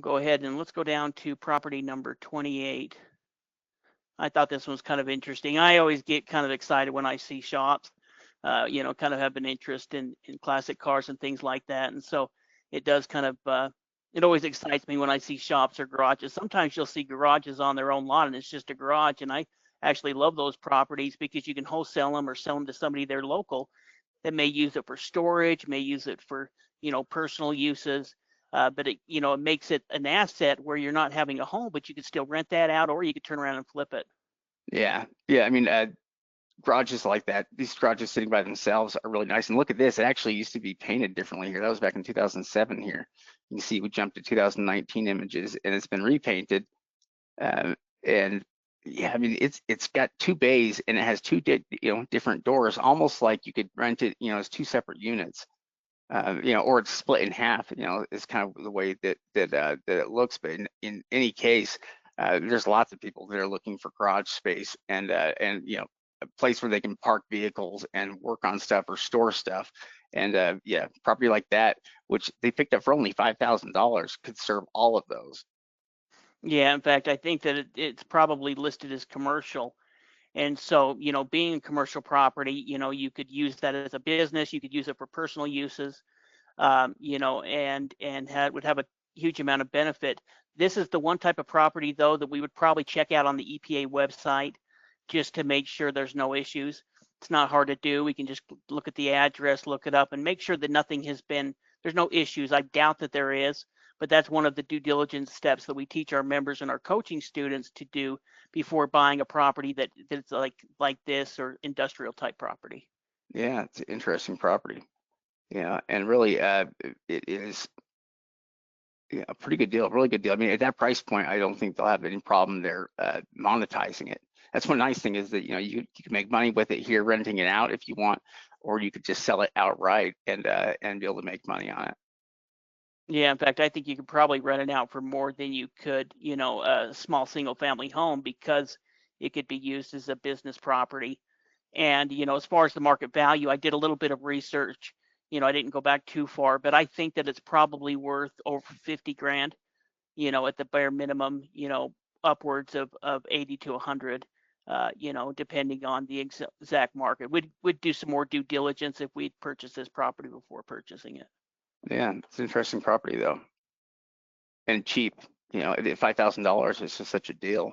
go ahead and let's go down to property number 28. I thought this was kind of interesting. I always get kind of excited when I see shops, kind of have an interest in classic cars and things like that. And so it does kind of, it always excites me when I see shops or garages. Sometimes you'll see garages on their own lot and it's just a garage. And I actually love those properties because you can wholesale them or sell them to somebody there local that may use it for storage, may use it for, personal uses. But it makes it an asset where you're not having a home, but you could still rent that out, or you could turn around and flip it. Yeah, yeah. I mean, garages like that, these garages sitting by themselves are really nice. And look at this, it actually used to be painted differently here. That was back in 2007 here. You can see we jumped to 2019 images and it's been repainted. And yeah, I mean, it's got two bays and it has two different doors, almost like you could rent it, as two separate units. Or it's split in half, is kind of the way that it looks. But in any case, there's lots of people that are looking for garage space and a place where they can park vehicles and work on stuff or store stuff. And yeah, property like that, which they picked up for only $5,000, could serve all of those. Yeah, in fact, I think that it's probably listed as commercial. And so, being a commercial property, you could use that as a business, you could use it for personal uses, and would have a huge amount of benefit. This is the one type of property, though, that we would probably check out on the EPA website just to make sure there's no issues. It's not hard to do. We can just look at the address, look it up, and make sure that there's no issues. I doubt that there is, but that's one of the due diligence steps that we teach our members and our coaching students to do before buying a property that's like this or industrial type property. Yeah, it's an interesting property. Yeah, and really, it is, yeah, a pretty good deal, really good deal. I mean, at that price point, I don't think they'll have any problem there monetizing it. That's one nice thing is that you can make money with it here, renting it out if you want, or you could just sell it outright and be able to make money on it. Yeah, in fact, I think you could probably rent it out for more than you could, a small single family home because it could be used as a business property. And, as far as the market value, I did a little bit of research. I didn't go back too far, but I think that it's probably worth over 50 grand, at the bare minimum, upwards of 80 to 100, depending on the exact market. We'd do some more due diligence if we'd purchased this property before purchasing it. Yeah, it's an interesting property though, and cheap. At $5,000 is just such a deal.